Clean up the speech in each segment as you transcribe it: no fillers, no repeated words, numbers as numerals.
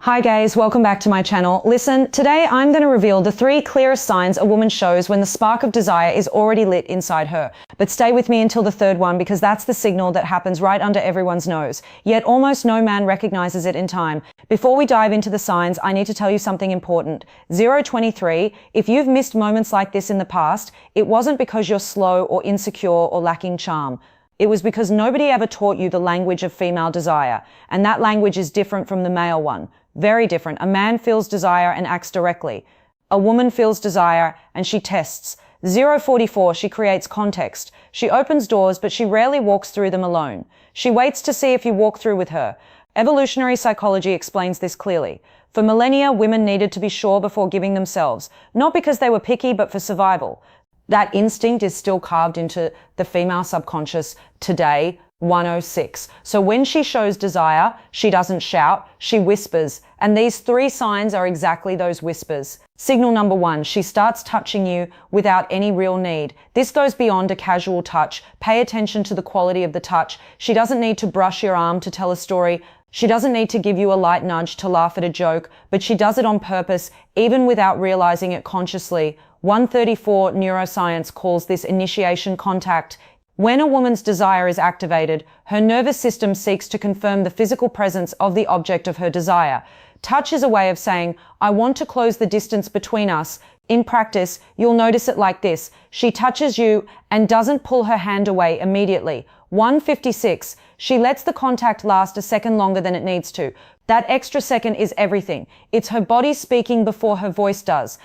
Hi guys, welcome back to my channel. Listen, today I'm going to reveal the 3 clearest signs a woman shows when the spark of desire is already lit inside her. But stay with me until the 3rd one, because that's the signal that happens right under everyone's nose. Yet almost no man recognizes it in time. Before we dive into the signs, I need to tell you something important. 023, if you've missed moments like this in the past, it wasn't because you're slow or insecure or lacking charm. It was because nobody ever taught you the language of female desire. And that language is different from the male one. Very different. A man feels desire and acts directly. A woman feels desire and she tests. 044, she creates context. She opens doors, but she rarely walks through them alone. She waits to see if you walk through with her. Evolutionary psychology explains this clearly. For millennia, women needed to be sure before giving themselves, not because they were picky, but for survival. That instinct is still carved into the female subconscious today, 106. So when she shows desire, she doesn't shout, she whispers. And these 3 signs are exactly those whispers. Signal number 1, she starts touching you without any real need. This goes beyond a casual touch. Pay attention to the quality of the touch. She doesn't need to brush your arm to tell a story. She doesn't need to give you a light nudge to laugh at a joke, but she does it on purpose, even without realizing it consciously. 134 neuroscience calls this initiation contact. When a woman's desire is activated, her nervous system seeks to confirm the physical presence of the object of her desire. Touch is a way of saying, I want to close the distance between us. In practice, you'll notice it like this. She touches you and doesn't pull her hand away immediately. 156, she lets the contact last a second longer than it needs to. That extra second is everything. It's her body speaking before her voice does.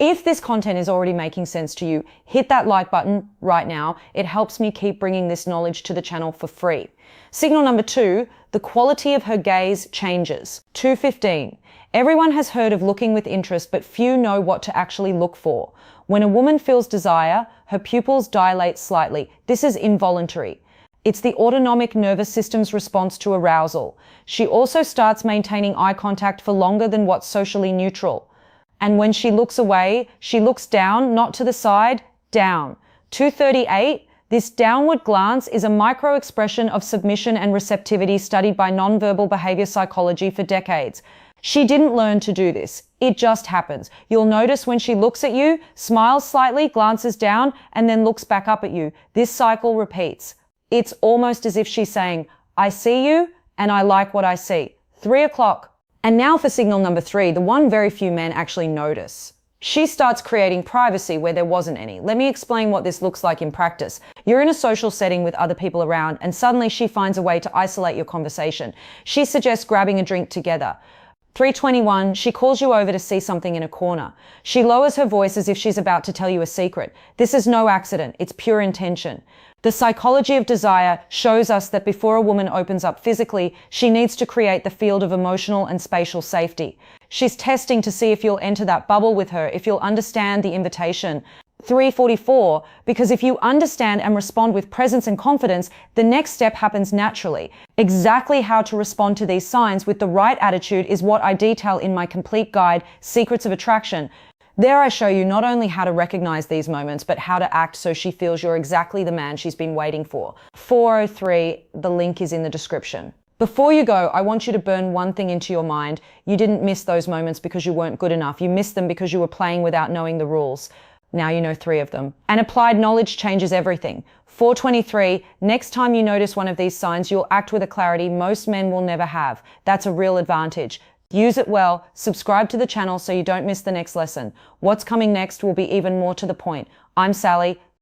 If this content is already making sense to you, hit that like button right now. It helps me keep bringing this knowledge to the channel for free. Signal number 2, the quality of her gaze changes. 215. Everyone has heard of looking with interest, but few know what to actually look for. When a woman feels desire, her pupils dilate slightly. This is involuntary. It's the autonomic nervous system's response to arousal. She also starts maintaining eye contact for longer than what's socially neutral. And when she looks away, she looks down, not to the side, down. 238, this downward glance is a micro-expression of submission and receptivity studied by nonverbal behavior psychology for decades. She didn't learn to do this. It just happens. You'll notice when she looks at you, smiles slightly, glances down, and then looks back up at you. This cycle repeats. It's almost as if she's saying, I see you, and I like what I see. 3 o'clock. And now for signal number 3, the one very few men actually notice. She starts creating privacy where there wasn't any. Let me explain what this looks like in practice. You're in a social setting with other people around, and suddenly she finds a way to isolate your conversation. She suggests grabbing a drink together. 321, she calls you over to see something in a corner. She lowers her voice as if she's about to tell you a secret. This is no accident, it's pure intention. The psychology of desire shows us that before a woman opens up physically, she needs to create the field of emotional and spatial safety. She's testing to see if you'll enter that bubble with her, if you'll understand the invitation. 344, because if you understand and respond with presence and confidence, the next step happens naturally. Exactly how to respond to these signs with the right attitude is what I detail in my complete guide, Secrets of Attraction. There I show you not only how to recognize these moments, but how to act so she feels you're exactly the man she's been waiting for. 403, the link is in the description. Before you go, I want you to burn one thing into your mind. You didn't miss those moments because you weren't good enough. You missed them because you were playing without knowing the rules. Now you know 3 of them. And applied knowledge changes everything. 423, next time you notice one of these signs, you'll act with a clarity most men will never have. That's a real advantage. Use it well, subscribe to the channel so you don't miss the next lesson. What's coming next will be even more to the point. I'm Sally.